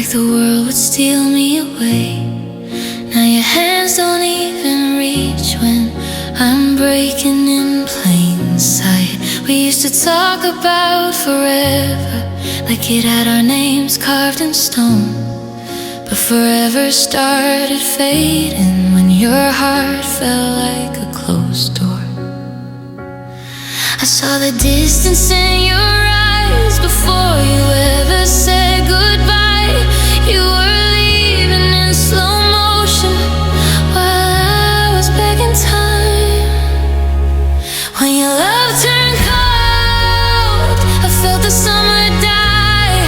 the world would steal me away. Now your hands don't even reach when I'm breaking in plain sight. We used to talk about forever, like it had our names carved in stone. But forever started fading when your heart felt like a closed door. I saw the distance in your eyes before you ever said goodbye. You were leaving in slow motion while I was back in time. When your love turned cold, I felt the summer die.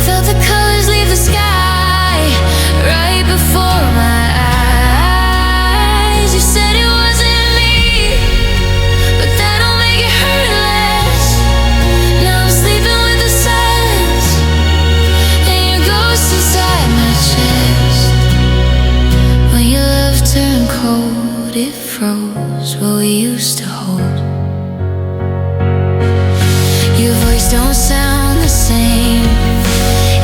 Felt the colors leave the sky right before my eyes. You said it wasn't me, but that don't make it hurt less. Now I'm sleeping with the silence and your ghost inside my chest. When your love turned cold, it froze what we used to hold. Your voice don't sound the same.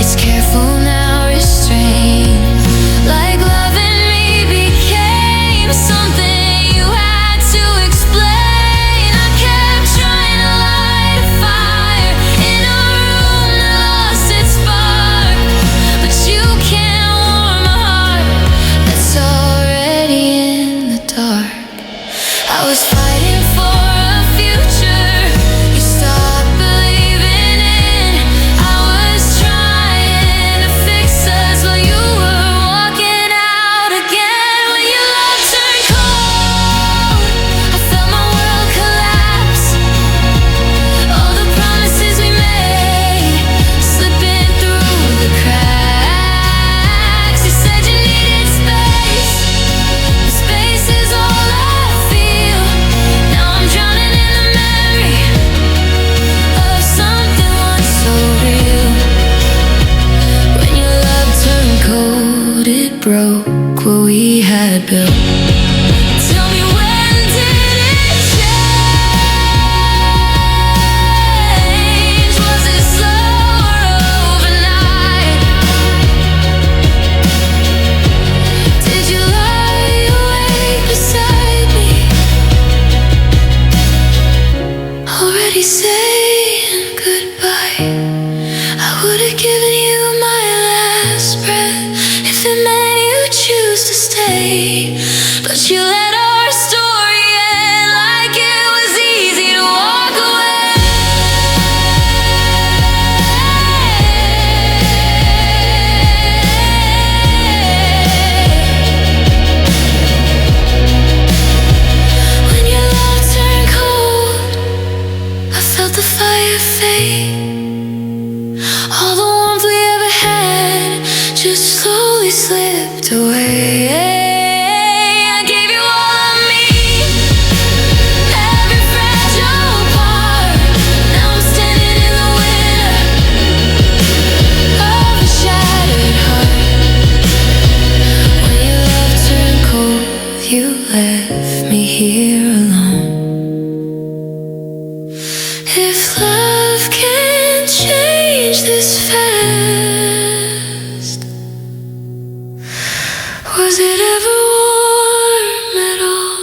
It's careful now, restrained. Like loving me became something you had to explain. I kept trying to light a fire in a room that lost its spark, but you can't warm a heart that's already in the dark. I was fighting for a future you stopped believing in. I was trying to fix us while you were walking out again. When your love turned cold, I felt my world collapse. All the promises we made slipping through the cracks. You said you needed space, but space is all I feel. Now I'm drowning in the memory of something once so real. When your love turned cold, it broke what we had built. Tell me, when did it change? Was it slow or overnight? Did you lie awake beside me, already saying goodbye? I would've given you my last breath if it meant you choose to stay. But you let our story end like it was easy to walk away. When your love turned cold, I felt the fire fade. All the warmth we ever had just slowly slipped away. I gave you all of me, every fragile part. Now I'm standing in the winter of a shattered heart. When your love turned cold, you left me here alone. If love can change this fast, was it ever warm at all?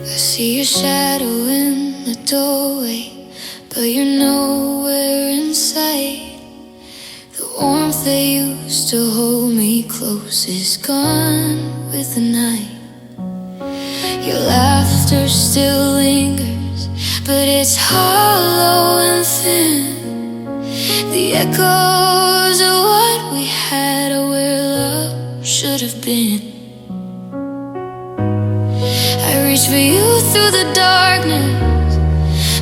I see your shadow in the doorway, but you're nowhere in sight. The warmth that used to hold me close is gone with the night. Your laughter still lingers, but it's hollow and thin. The echoes of what we had are where love should have been. I reached for you through the darkness,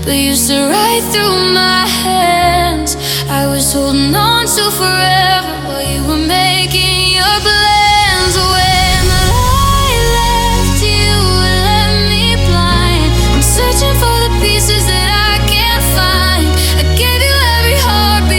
but you stood right through my hands. I was holding on to forever while you were making your plans. When the light left you, it left me blind. I'm searching for the pieces that I can't find. I gave you every heartbeat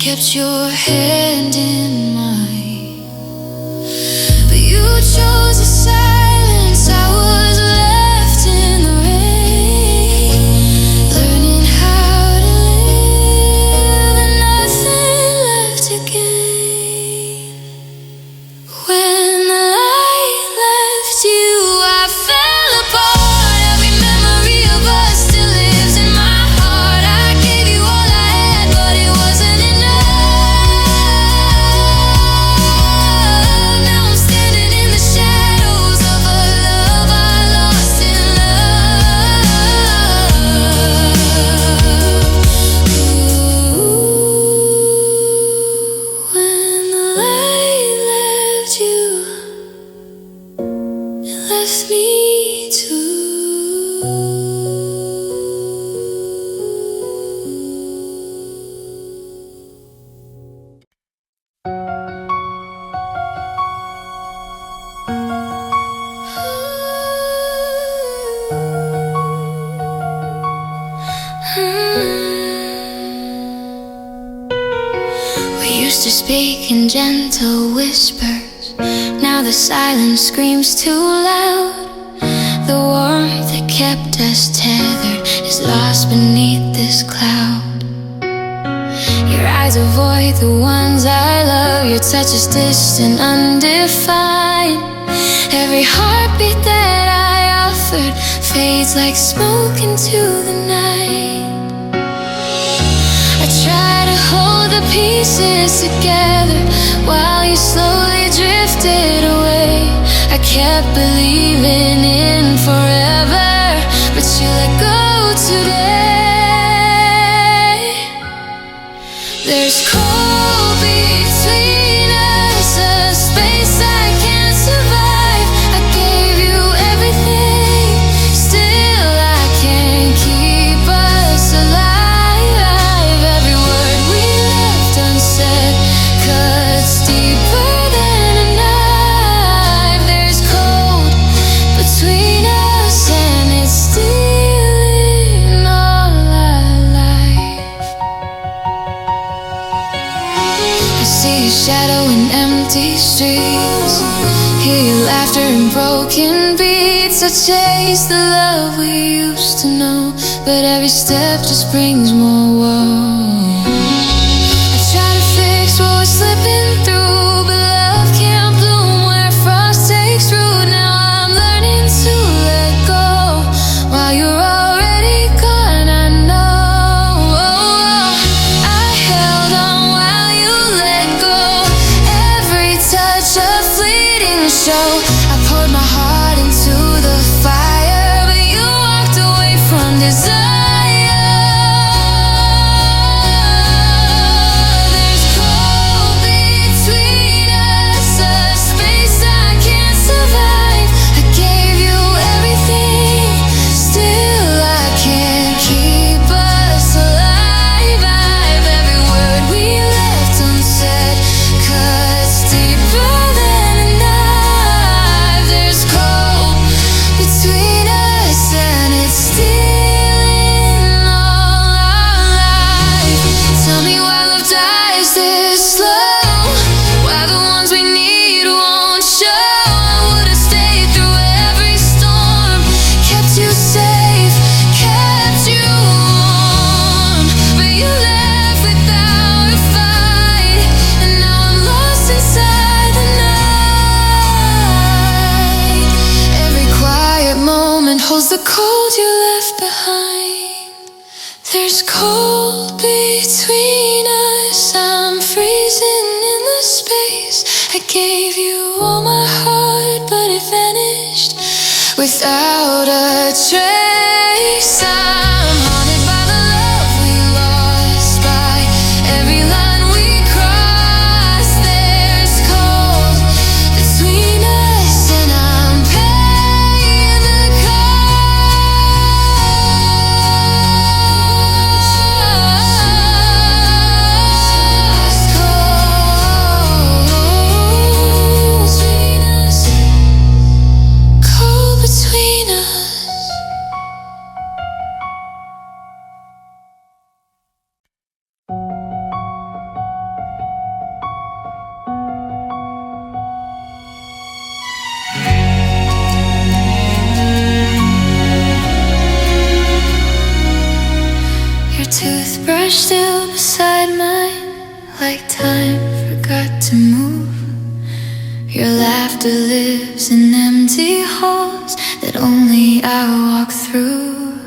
Kept your hand in mine, but you chose the silence. I was left in the rain, learning how to live and nothing left to gain. When the light left you, I fell apart. Every memory of us still lives in my heart. I gave you all I had, but it wasn't enough. We used to speak in gentle whispers. Now the silence screams too loud. The warmth that kept us tethered is lost beneath this cloud. Your eyes avoid the ones I love. Your touch is distant, undefined. Every heartbeat that I offered fades like smoke into the night. I try to hold the pieces together while you slowly drifted away. I kept believing in forever, but you let go today. There's cold between us, a space I can't survive. I gave you everything, still I can't keep us alive. Every word we left unsaid cuts deeper than a knife. There's cold between us and it's stealing all our life. I see your shadow in empty streets, hear your laughter in broken beats. I chase the love we used to know, but every step just brings more woe. I try to fix what was slipping through, but love can't bloom where frost takes root. Now I'm learning to let go while you're already gone. I know I held on while you let go. Every touch a fleeting show. I poured my heart into the fire, but you walked away from desire. There's cold between us. I'm freezing in the space. I gave you all my heart, but it vanished without a trace. I'm haunted by the love we lost, by every line we crossed. There's cold between us, and I'm paying the cost. Cold between us. Your toothbrush still beside mine, like time forgot to move. Your laughter lives in empty halls that only I walk through.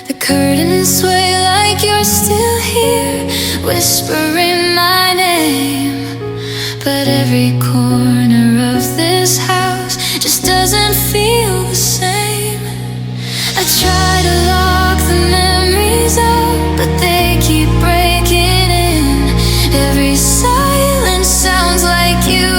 The curtains sway like you're still here, whispering my name. But every corner of this house just doesn't feel the same. I try to lock the memories out, but they keep breaking in. Every silence sounds like you.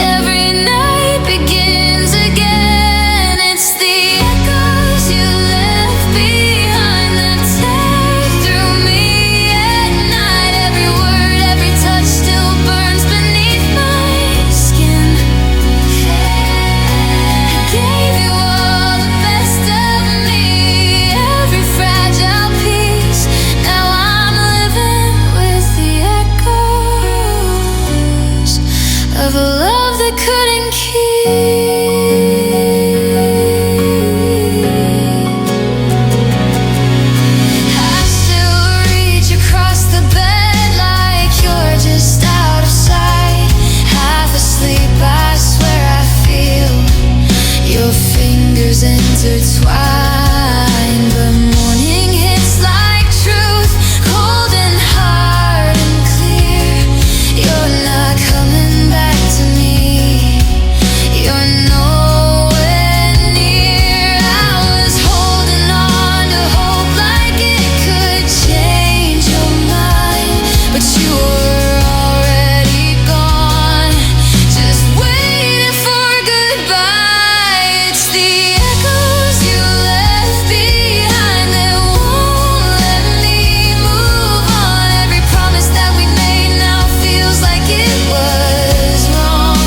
Every night begins again. It's the echoes you left behind that tear through me at night. Every word, every touch still burns beneath my skin. I gave you all the best of me, every fragile piece. Now I'm living with the echoes of a love that couldn't keep. I still reach across the bed like you're just out of sight. Half asleep, I swear I feel your fingers intertwined. But morning hits like truth, cold and hard and clear. You're not coming back to me. You're nowhere near. I was holding on to hope like it could change your mind, but you were already gone, just waiting for goodbye. It's the echoes you left behind that won't let me move on. Every promise that we made now feels like it was wrong.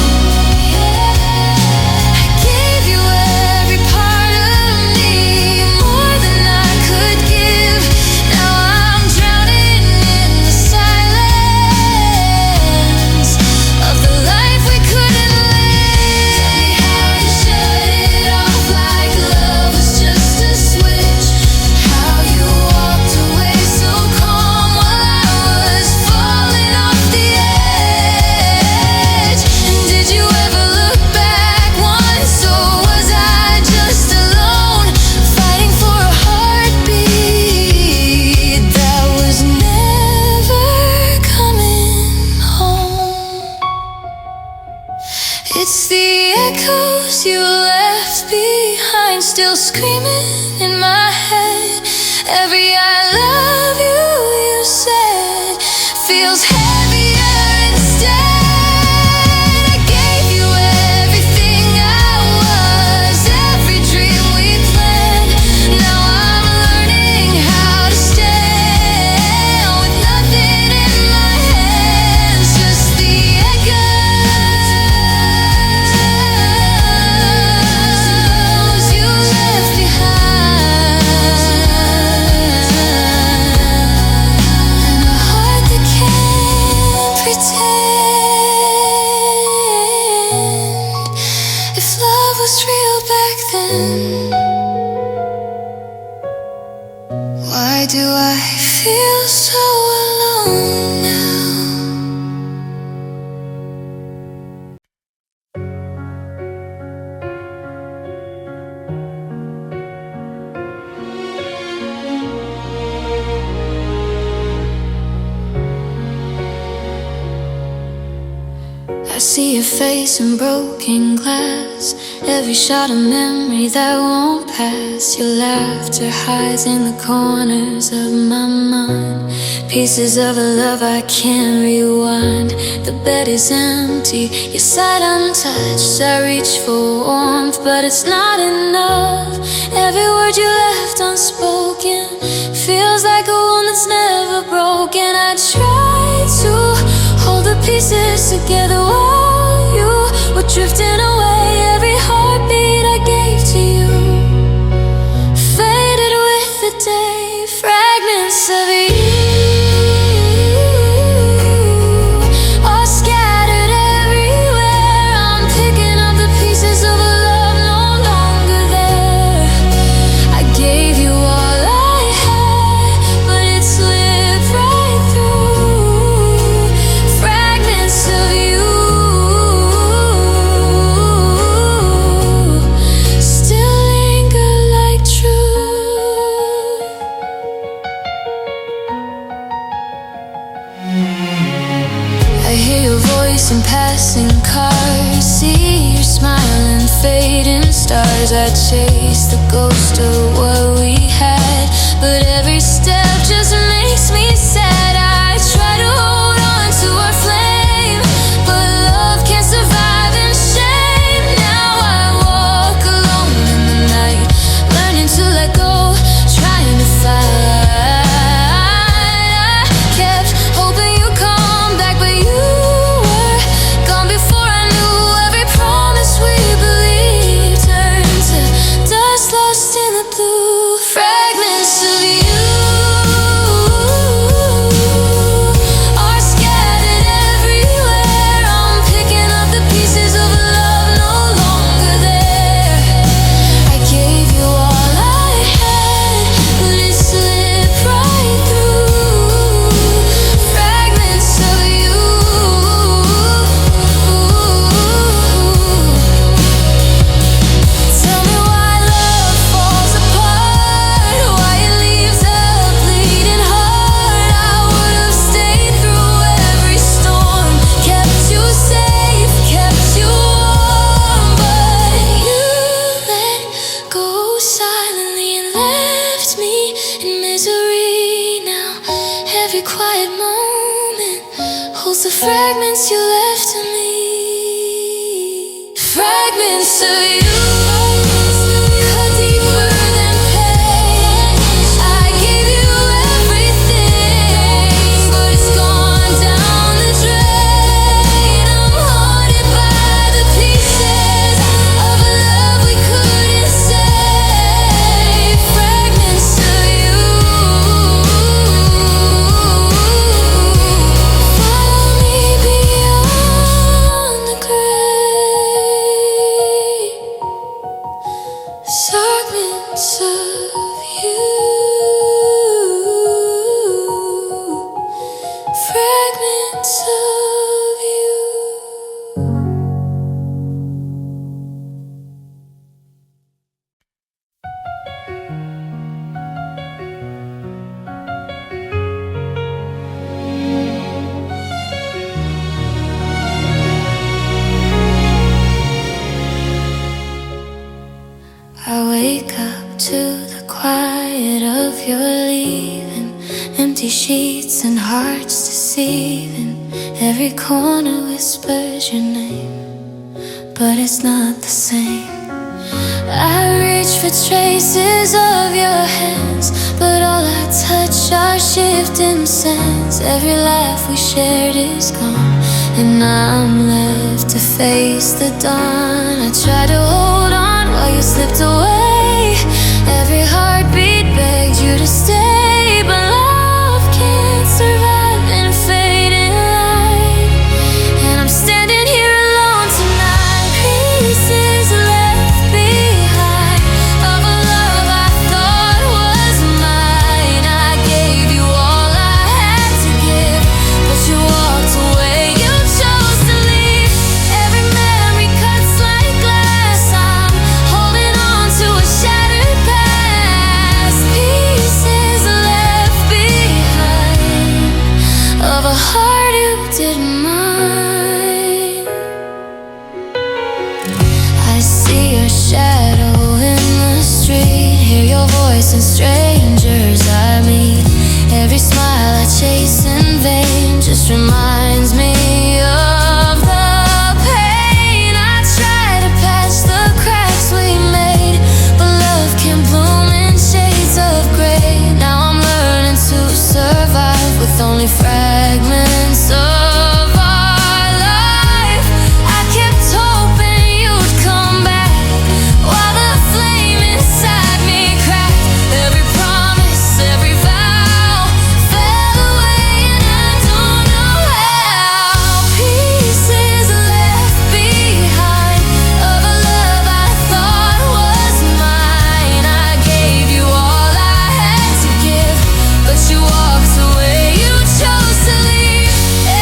I gave you every part of me, more than I could give. Now I'm drowning in the silence of the life we couldn't live. Tell me how you shut it off like love was just a switch. How you walked away so calm while I was falling off the edge. And did you ever look back once, or was I just alone, fighting for a heartbeat that was never coming home? It's the echoes you left behind, still screaming in my head. Every I love you you said feels heavier instead. I gave you everything I was, every dream we planned. Now I'm learning how to stand with nothing in my hands, just the echoes you left behind. And a heart that can't pretend. If love was real back then, why do I feel so alone now? See your face in broken glass, every shot a memory that won't pass. Your laughter hides in the corners of my mind, pieces of a love I can't rewind. The bed is empty, your side untouched. I reach for warmth, but it's not enough. Every word you left unspoken feels like a wound that's never broken. I try to hold the pieces together while you were drifting away. Every heartbeat I gave to you faded with the day. Fragments of you are scattered everywhere. I'm picking up the pieces of a love no longer there. I gave you all I had, but it slipped right through. Fragments of you still linger like truth. I hear your voice in passing cars, see your smiling fading stars. I chase the ghost of what we had, but every step just makes me sad. I try to hold on to our flame, but love can't survive in shame. Now I walk alone in the night, learning to let go, trying to fight. I kept hoping you'd come back, but you were gone before I knew. Every promise we believed turned to dust lost in the blue. Fragments of you are scattered everywhere. I'm picking up the pieces of a love no longer there. I gave you all I had, but it slipped right through. Fragments of you. Tell me why love falls apart, why it leaves a bleeding heart. I would have stayed through every storm, kept you safe, kept you warm, but you let go silently and left me in misery. Now every quiet moment holds the fragments you left to me. Fragments of you cut deeper than pain. I gave you everything, but it's gone down the drain. I'm haunted by the pieces of a love we couldn't save. Fragments of you follow me beyond the grave. Fragments of you. Fragments of you. I wake up to the quiet of your leaving, empty sheets and hearts deceiving. Every corner whispers your name, but it's not the same. I reach for traces of your hands, but all I touch are shifting sands. Every laugh we shared is gone, and I'm left to face the dawn. I try to hold on while you slipped away. Every heartbeat begged you to stay, but love can't survive in a fading light. And I'm standing here alone tonight, pieces left behind of a love I thought was mine. I gave you all I had to give, but you walked away, you chose to leave. Every memory cuts like glass, I'm holding on to Every smile I chase in vain just reminds me of the pain. I try to patch the cracks we made, but love can bloom in shades of gray. Now I'm learning to survive with only fragments of our life. I kept hoping you'd come back while the flame inside me cracked. Every promise, every vow fell away, and I don't know how. Pieces left behind of a love I thought was mine. I gave you all I had to give, but you walked away. You chose to leave.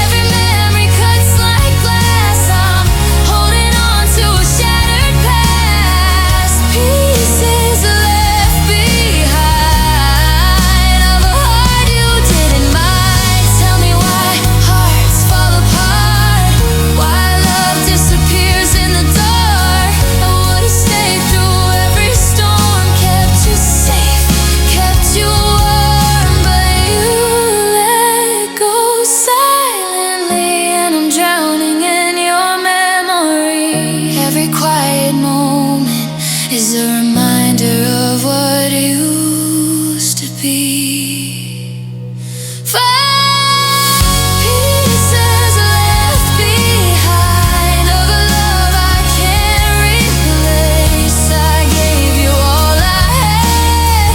Every memory cuts like glass. I'm holding on to a shattered past. Pieces left behind of a heart you didn't mind. Tell me why hearts fall apart, why love disappears in the dark. I would've stayed through every storm, kept you safe, kept you warm, but you let go silently, and I'm drowning in your memory. Every quiet moment is a reminder of what used to be. Pieces left behind of a love I can't replace. I gave you all I had.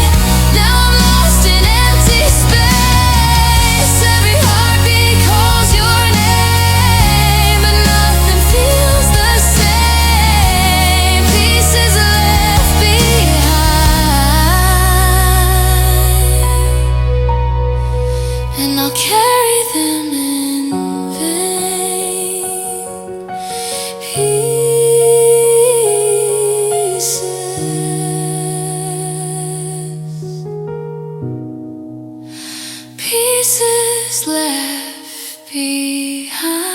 Now I'm lost in empty space. Every heartbeat calls your name, but nothing feels the same. Pieces left behind, and I'll carry them in vain. Pieces left behind.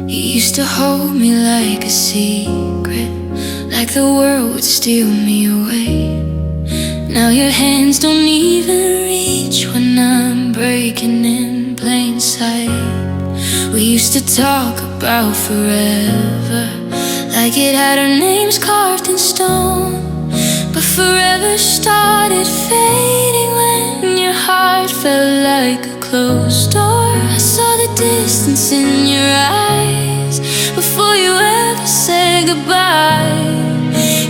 You used to hold me like a secret, like the world would steal me away. Now your hands don't even reach when I'm breaking in plain sight. We used to talk about forever, like it had our names carved in stone. But forever started fading when your heart felt like a closed door. I saw the distance in your eyes before you ever said goodbye.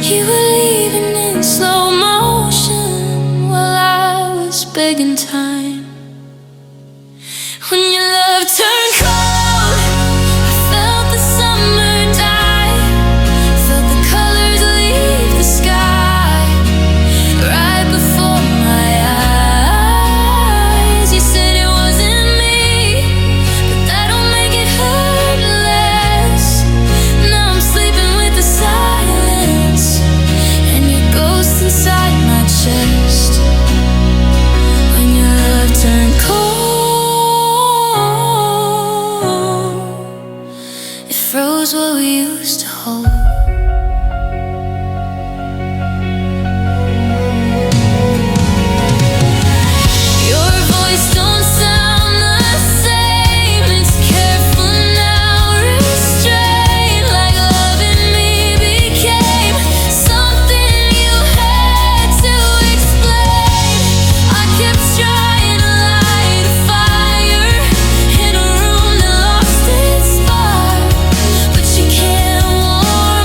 You were leaving in slow motion while I was begging time. When your love turned cold, I felt the summer die, felt the colors leave the sky right before my eyes. You said it wasn't me, but that don't make it hurt less. Now I'm sleeping with the silence and your ghost inside my chest. When your love turned cold, it froze what we used to hold. Your voice don't sound the same. It's careful now, restrained, like loving me became something you had to explain. I kept trying to light a fire in a room that lost its spark, but you can't warm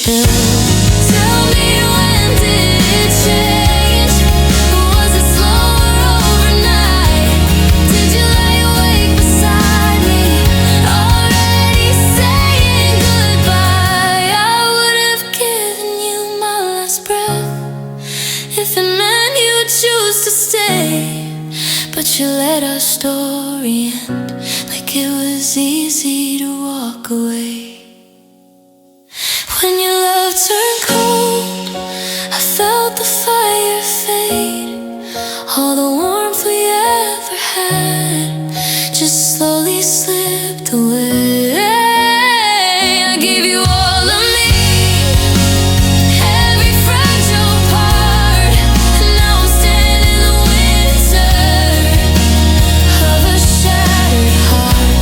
built. Tell me, when did it change? Was it slow or overnight? Did you lie awake beside me, already saying goodbye? I would have given you my last breath if it meant you'd choose to stay. But you let our story end like it was easy to walk away. When your love turned cold, I felt the fire fade. All the warmth we ever had just slowly slipped away. I gave you all of me, every fragile part. Now I'm standing in the winter of a shattered heart.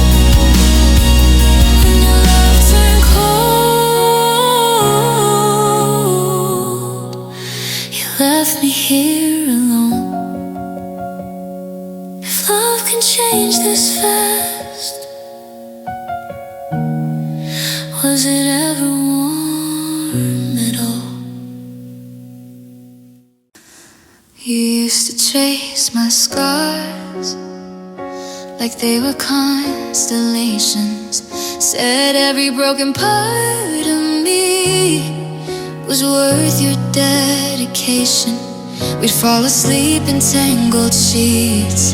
When your love turned cold, you left me here alone. If love can change this fast, was it ever warm at all? You used to chase my scars like they were constellations. Said every broken part of me was worth your dedication. We'd fall asleep in tangled sheets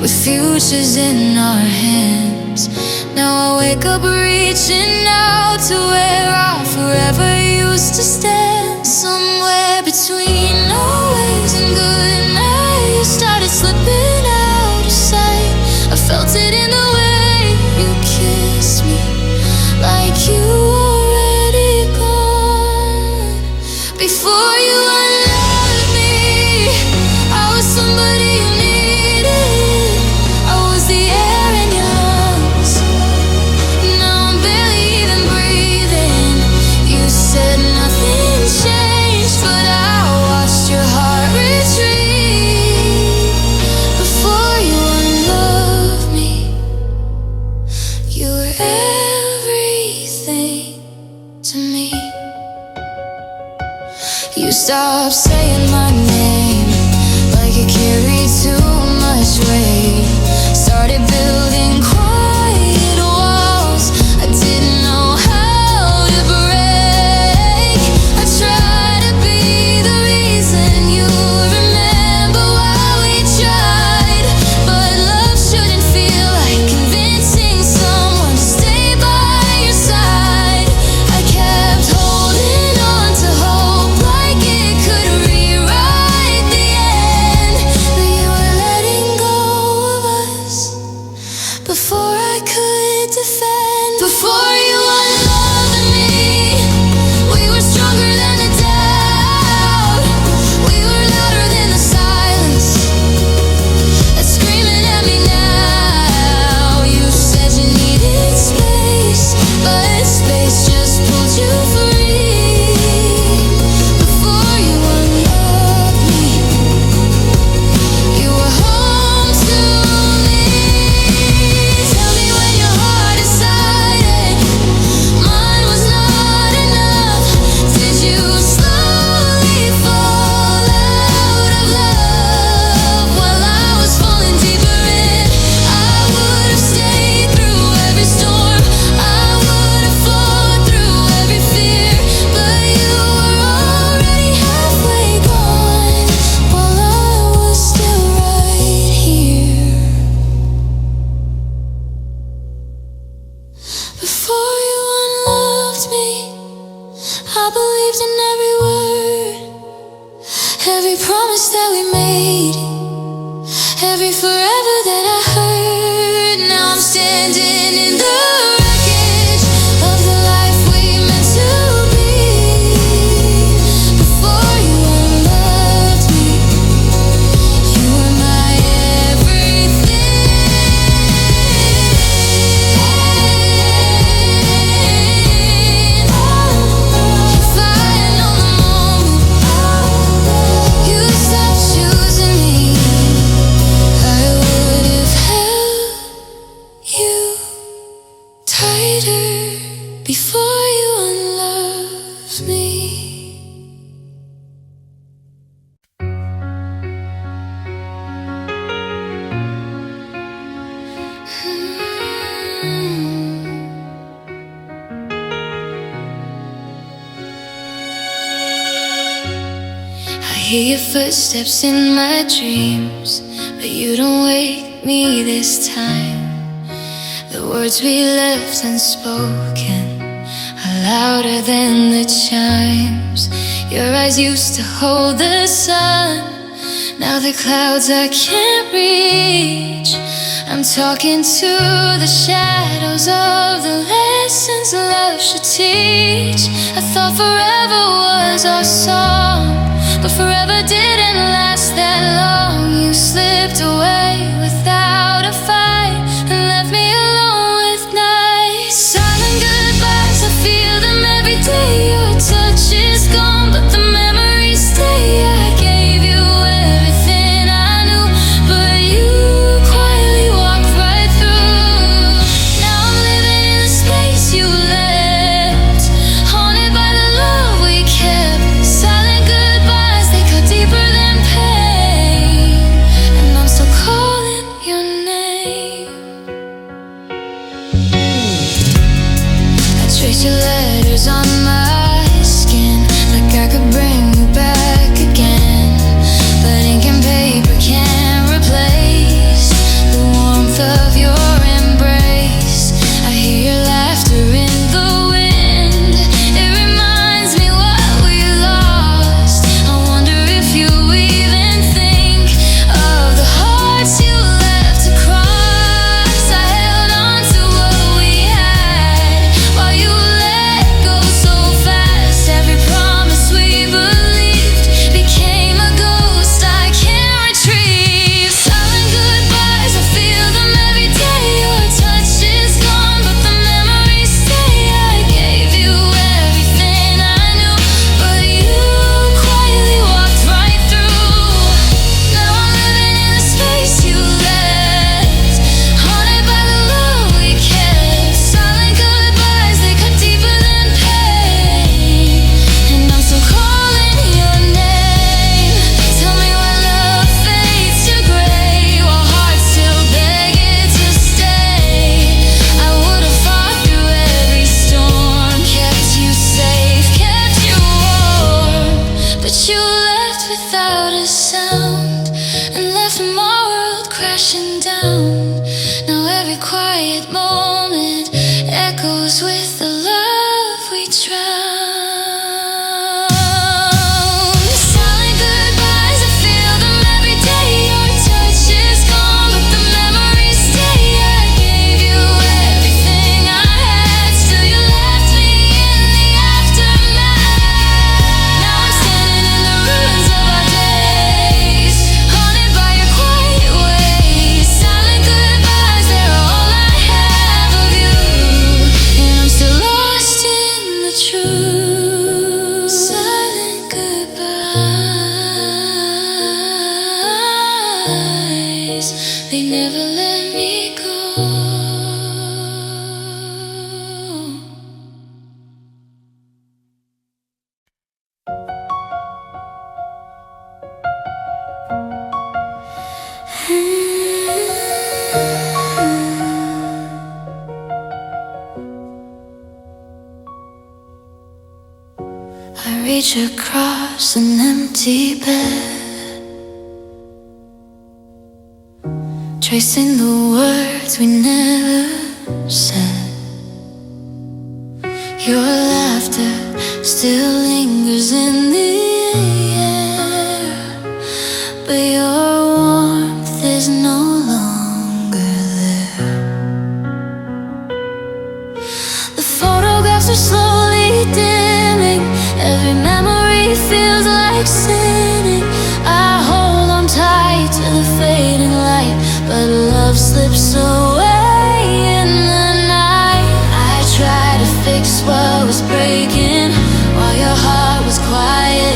with futures in our hands. Now I wake up reaching out to where our forever used to stand. Somewhere between always and good night, you started slipping out of sight. I felt it in the way you kissed me, like you already gone. Before you unloved me, I was somebody you needed. I was the air in your lungs. Now I'm barely even breathing. You said nothing changed, but I watched your heart retreat. Before you unloved me, you were everything to me. You stopped saying my name like it carried too much weight. Started building quiet walls I didn't know how to break. I tried to be the reason you remember why we tried, but love shouldn't feel like convincing someone to stay by your side. I kept holding on to hope like it could rewrite the end, but you were letting go of us before I could defend. Before you unloved me, we were stronger than the doubt. We were louder than the silence that's screaming at me now. You said you needed space, but space just pulled you free. Before you unloved me, you were home to me. Tell me when your heart decided mine was not enough. Did you slowly fall out of love while I was falling deeper in? I would have stayed through every storm. I would have fought through every fear, but you were already halfway gone while I was still right here. Before you unloved me, I believed in every word, every promise that we made, every forever that I heard. Now I'm standing in the wreckage of the life we meant to be. Before you unloved me, you were my everything. If I had known the moment you stopped choosing me, I hear your footsteps in my dreams, but you don't wake me this time. The words we left unspoken are louder than the chimes. Your eyes used to hold the sun, now the clouds I can't reach. I'm talking to the shadows of the lessons love should teach. I thought forever was our song, but forever didn't last that long. You slipped away without a fight and left me alone with nights. Silent goodbyes, I feel them every day. Your touch is gone, but the memories stay. I gave you everything I knew, but you quietly walked right through. Now I'm living in the space you left, haunted by the love we kept. Silent goodbyes, they cut deeper than pain, and I'm still calling your name. I trace your letters on my skin, like I could bring you back again, but ink and paper can't replace the warmth of your embrace. I hear your laughter in the wind, it reminds me what we lost. I wonder if you even think of the hearts you left to cross. I held on to what we had while you let go so fast. Every promise we believed became a ghost I can't retrieve. Silent goodbyes, I feel them every day. Your touch is gone, but the memories stay. I gave you everything I knew, but you quietly walked right through. Now I'm living in the space you left, haunted by the love we kept. Silent goodbyes, they cut deeper than pain, and I'm still calling your name. Tell me why love fades to gray while hearts still beg it to stay. I would've fought through every storm, kept you safe, kept you warm, but you left without a sound and left my world crashing down. Now every quiet moment echoes with the love we drowned. Silent goodbyes, I feel them every day. Your touch is gone, but the memories stay. I gave you everything I had, still you left me in the aftermath. Now I'm standing in the ruins of our days, haunted by your quiet ways. Silent goodbyes, they're all I have of you, and I'm still lost in the truth. Silent goodbyes, they never let me go. I reach across an empty bed, tracing the words we never said. Your laughter still lingers in the air, but your warmth is no longer there. The photographs are slowly dimming, every memory feels like sinning. I hold on tight to the fading light, but love slips away in the night. I try to fix what was breaking while your heart was quiet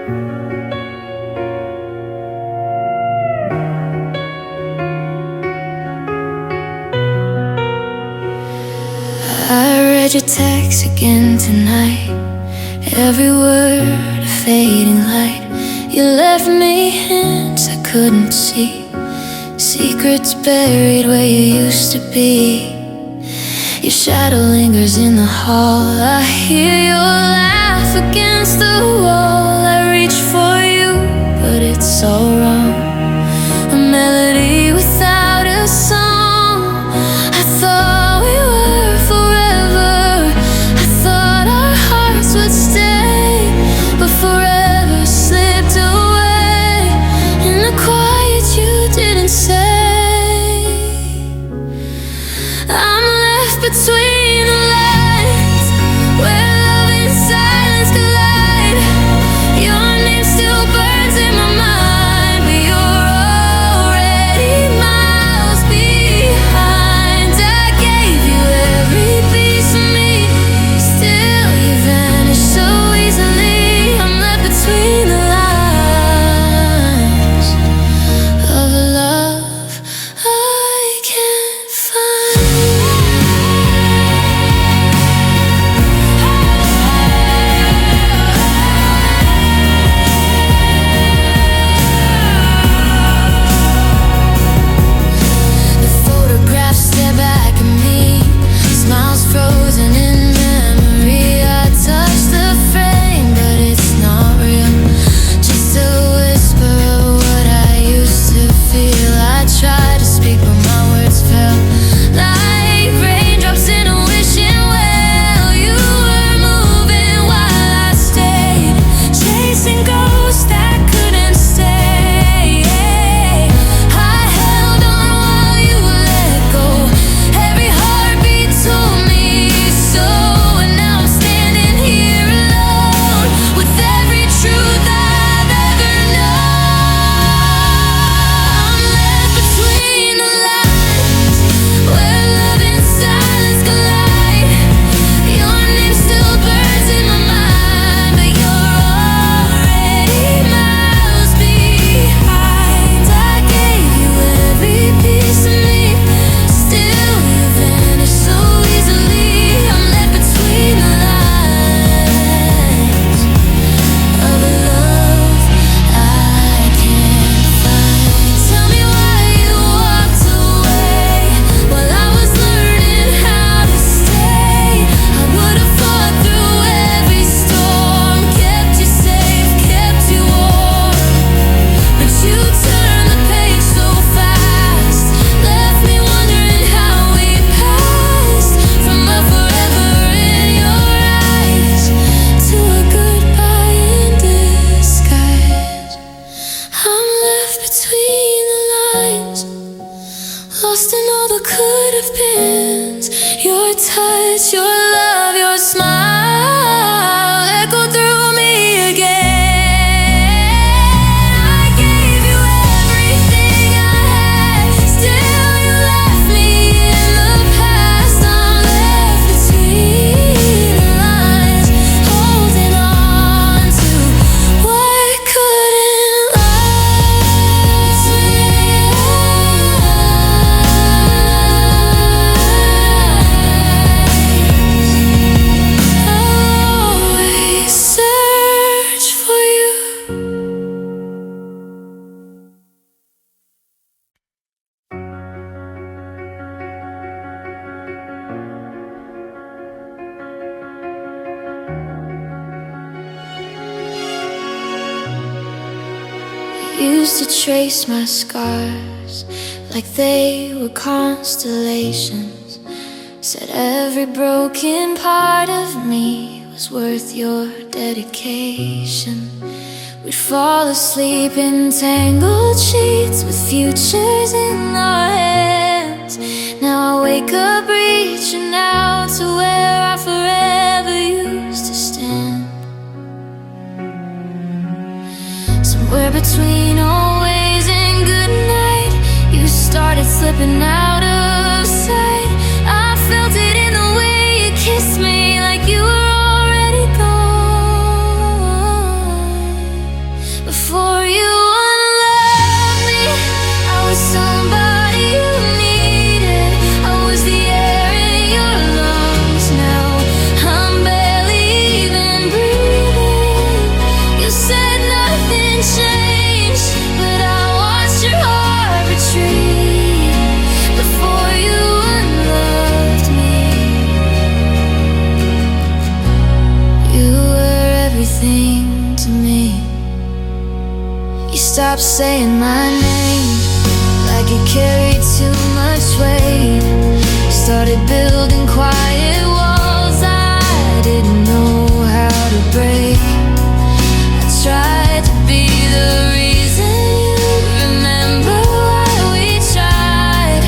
I read your text again tonight, every word a fading light. You left me hints I couldn't see, secrets buried where you used to be. Your shadow lingers in the hall, I hear your laugh against the wall. I reach for you, but it's all wrong. A melody without a song. I thought we were forever, I thought our hearts would stay, but forever slipped away in the quiet you didn't say. I'm left between the lines, where love and silence collide. Your name still burns in my mind, but you're already miles behind. I gave you every piece of me, still you vanished so easily. I'm left between the lines of a love I can't find. The photographs stare back at me, smiles frozen in memory. I touch the frame, but it's not real, just a whisper of what I used to feel. I tried to speak, but my words fell like raindrops in a wishing well. You were moving while I stayed, chasing ghosts that couldn't stay. I held on while you let go, every heartbeat told me so. And now I'm standing here alone, with every truth I've ever known. I'm left between the lines, where love and silence collide. Your name still burns in my mind, but you're already miles behind. I gave you every piece of me, still you vanished so easily. I'm left between the lines of a love I can't find. Tell me why you walked away while I was learning how to stay. I would have fought through every storm, kept you safe, kept you warm, but you turned the page so fast, left me wondering how we passed from a forever in your eyes to a goodbye in disguise. I'm left between the lines, lost in all the could have beens. Your touch, your love, your smile echoed through me again. I gave you everything I had, still you left me in the past. I'm left between the lines, holding on to what couldn't last. Always search for you. Used to trace my scars like they were constellations. Said every broken part of me was worth your dedication. We'd fall asleep in tangled sheets with futures in our hands. Now I wake up reaching out to where I forever used to stand. Somewhere between always and goodnight, you started slipping out of sight. I felt it in the way you kissed me, like you were already gone. stopped saying my name, like it carried too much weight. Started building quiet walls I didn't know how to break. I tried to be the reason you remember why we tried,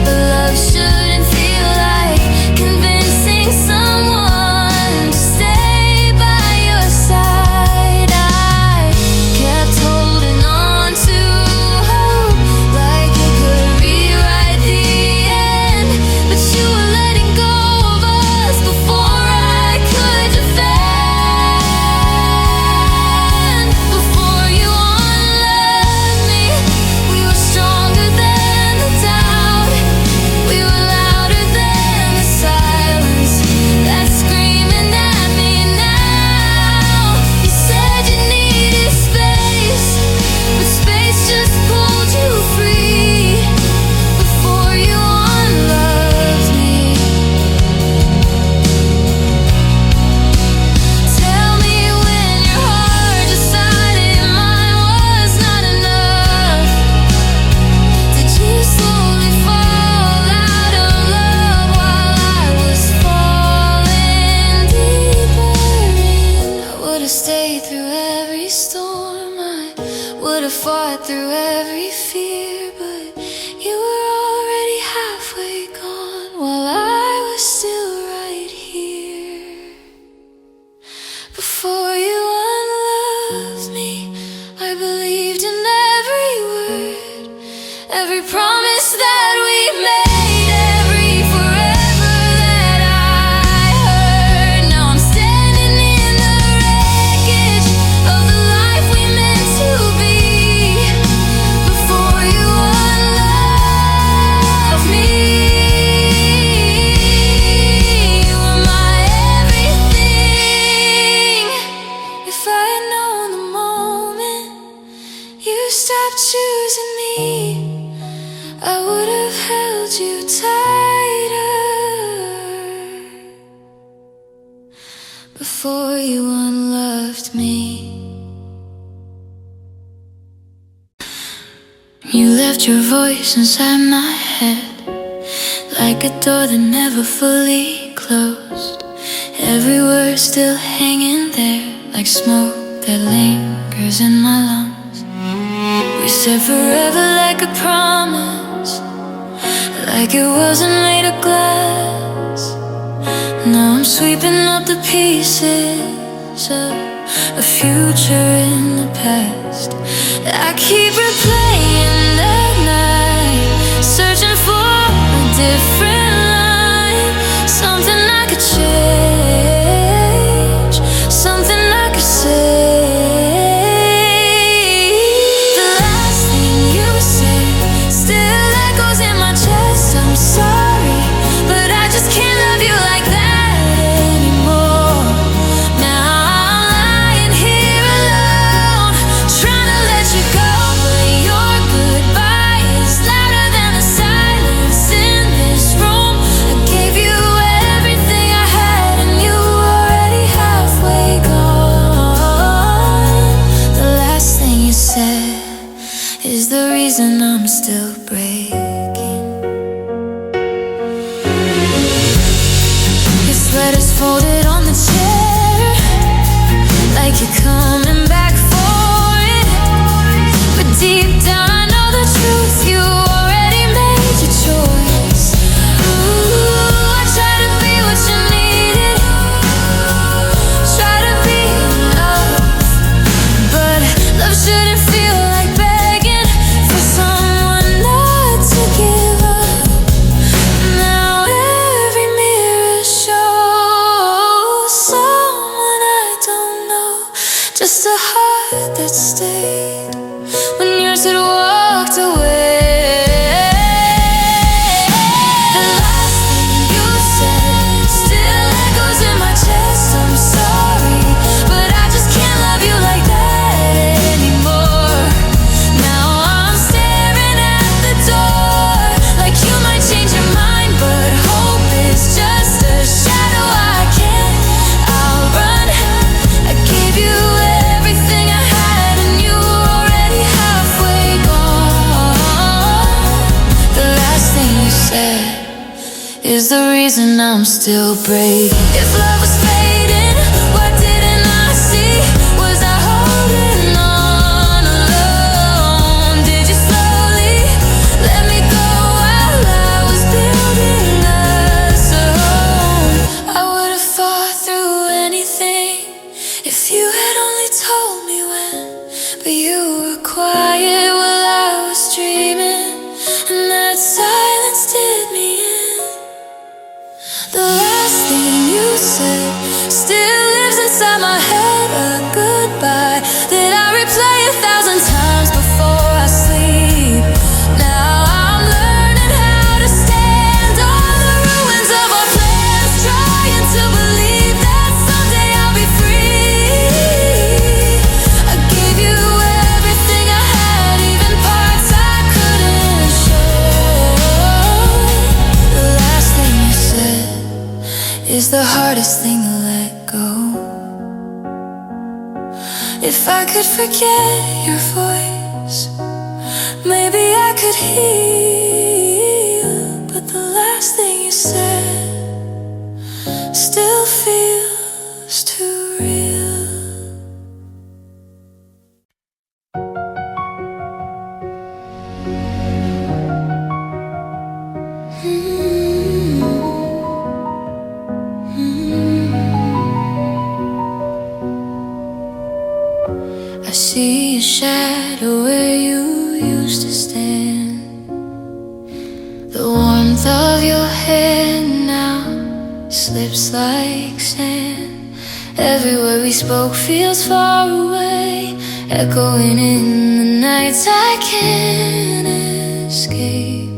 but love shouldn't feel like convincing someone to stay by your side. I kept holding on to hope, like it could rewrite the end, but you were letting go of us before I could defend. Before you unloved me, we were stronger than the doubt. We were louder than the silence that's screaming at me now. You said you needed space, but space just pulled you free. Before you unloved me, tell me when your heart decided mine was not enough. Did you slowly fall out of love while I was falling deeper in? I would've stayed through every storm, I would've fought through every fear, but you were already halfway gone while I was still right here. Before you unloved me, I believed in every word, every promise that we made, every forever that I heard. Now I'm standing in the wreckage of the life we meant to be. Before you unloved me, you were my everything. If I had known the moment you stopped choosing me, I would have held you tighter. Before you unloved me, you left your voice inside my head, like a door that never fully closed. Every word still hanging there, like smoke that lingers in my lungs. We said forever like a promise, like it wasn't made of glass. Now I'm sweeping up the pieces of a future in the past. I keep replaying the night, searching for a different line, something I could change, something I could say. The last thing you said still echoes in my chest. I'm sorry, but I just can't love you like that anymore. Now I'm lying here alone, trying to let you go, but your goodbye is louder than the silence in this room. I gave you everything I had, and you were already halfway gone. The last thing you said is the reason I'm still breaking. This letter's folded on the chair, like you're coming back for it. But deep down I know the truth, you already made your choice. Ooh, I try to be what you needed, try to be enough, but love shouldn't feel like begging for someone not to give up. Now every mirror shows someone I don't know, just a heart that stayed when yours had walked away. The last thing you said still echoes in my chest. I'm sorry, but I just can't love you like that anymore. Now I'm staring at the door, like you might change your mind, but hope is just a shadow I can't outrun. I gave you everything I had, and you already have reason I'm still breaking. If love was fading, what didn't I see? Was I holding on alone? Did you slowly let me go while I was building us a home? I would have fought through anything if you had only told me when. But you were quiet while I was dreaming, and that silence did me in. The last thing you said still lives inside my head, a goodbye that I replay 1,000 times before I sleep. Now I'm learning how to stand on the ruins of our plans, trying to believe that someday I'll be free. I gave you everything I had, even parts I couldn't show. The last thing you said is the hardest thing to let go. If I could forget your voice, maybe I could heal. But the last thing you said still feels too real. I see a shadow where you used to stand. The warmth of your hand now slips like sand. Every word we spoke feels far away, echoing in the nights I can't escape.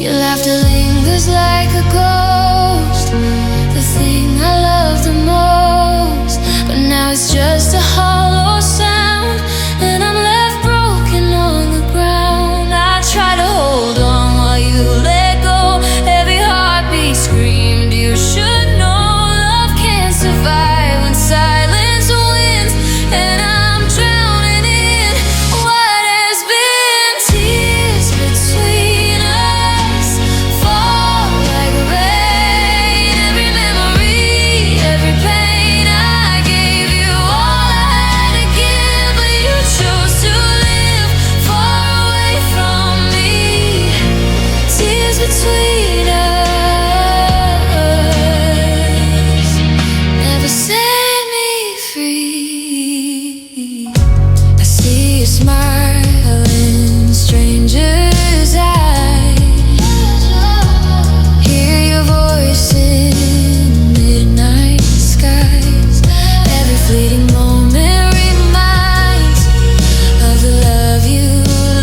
Your laughter lingers like a ghost, the thing I love the most. But now it's just a hollow sound, and I'm left broken on the ground. I try to hold on while you let go. Every heartbeat screamed, you should know love can't survive when silence wins. And I'm drowning in what has been. Tears between us fall like rain. Every memory, every pain, I gave you all I had to give, but you chose to live far away from me. Tears between us never set me free. I see you smile in strangers' eyes, hear your voice in midnight skies. Every fleeting moment reminds of the love you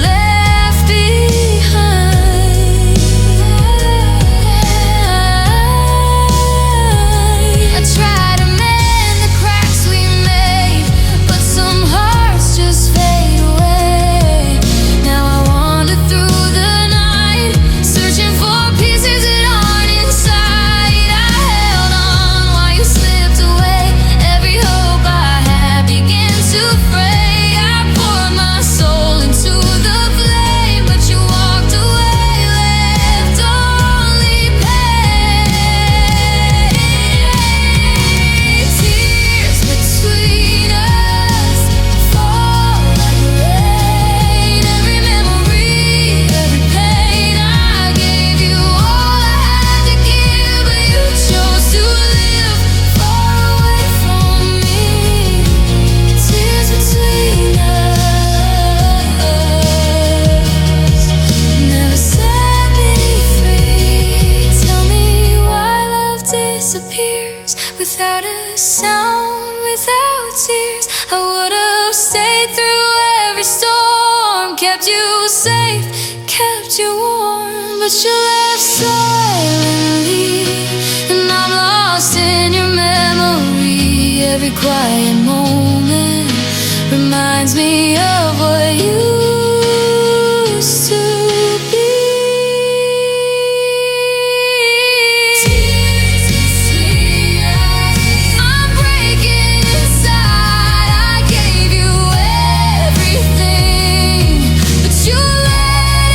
left behind. I try to mend the cracks we made, but some hearts just fade away. Now I wander through the night, searching for pieces that aren't inside. I held on while you slipped away. Every hope I had began to fray. I poured my soul into the flame, but you walked away, left only pain. Tears between us fall like rain. Every memory, every pain, I gave you all I had to give, but you chose to live far away from me. Tears between us never set me free. Tell me why love disappears without a sound, without tears. I would have stayed through every storm, kept you safe, kept you warm, but you left silently, and I'm lost in your memory. Every quiet moment reminds me of what used to be. Tears between us, I'm breaking inside. I gave you everything, but you let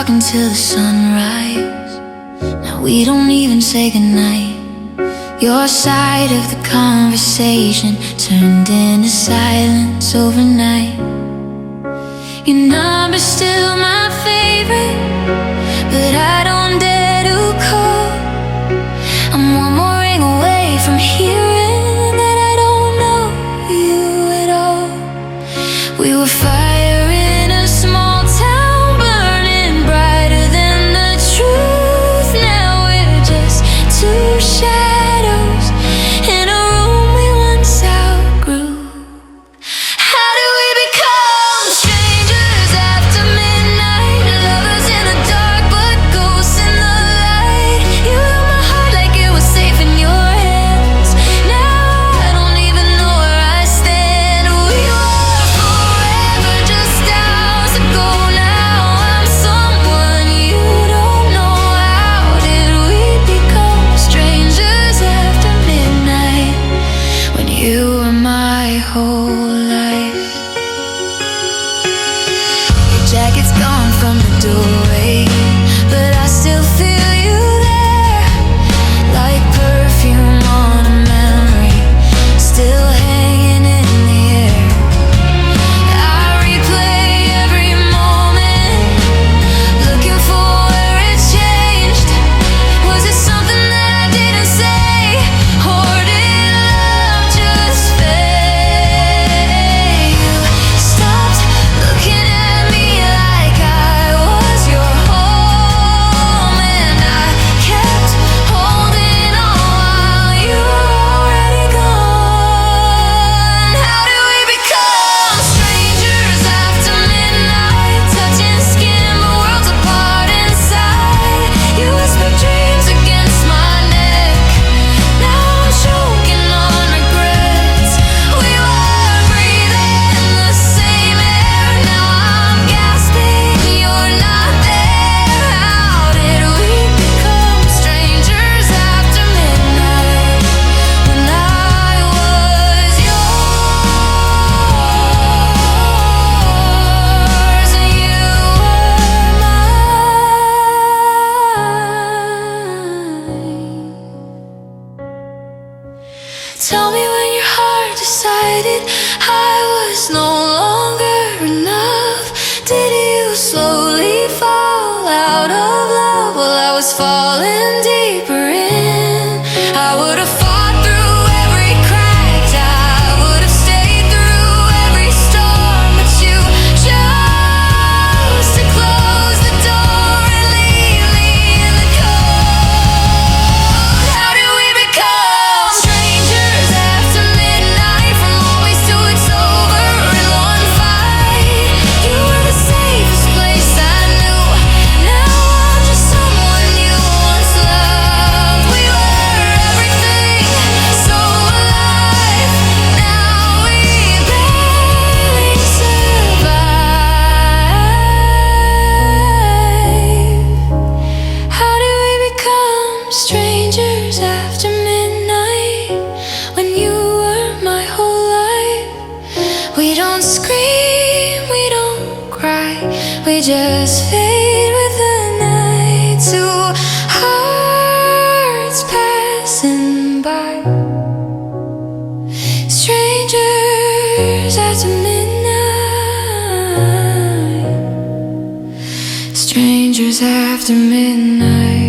talking till the sunrise. Now we don't even say goodnight. Your side of the conversation turned into silence overnight. Your number's still my favorite, but I don't dare to call. I'm one more ring away from hearing that I don't know you at all. We were fire in a small town, burning brighter than the truth. Now we're just two shadows in a room we once outgrew. How do we become strangers after midnight? Lovers in the dark but ghosts in the light. You held my heart like it was safe in your hands. Now I don't even know where I stand. We were forever just hours ago. Now I'm someone you don't know. How did we become strangers after midnight when you were my whole life? Your jacket's gone from the doorway, but I still feel you there, like perfume on a memory, still hanging in the air. I replay every moment, looking for where it changed. Was it something that I didn't say, or did love just fade? You stopped looking at me like I was your home, and I kept holding on while you were already gone. How do we become strangers after midnight? Touching skin but worlds apart inside. You whisper dreams against my neck. Now I'm choking on regrets. We were breathing the same air. Now I'm gasping, you're not there. How did we become strangers after midnight when I was yours and you were mine? Tell me when your heart decided I was no longer enough. Did you slowly fall out of love while I was falling deeper in? I would have fought through every crack, I would have stayed through every storm, but you chose to close the door and leave me in the cold. How do we become strangers after midnight? From always to it's over in one fight. You were the safest place I knew. Now I'm just someone you once loved. We were everything, so alive. Now we barely survive. How do we become strangers after midnight when you were my whole life? We don't scream, we don't cry, we just fade with the night. Two hearts passing by, strangers after midnight, strangers after midnight.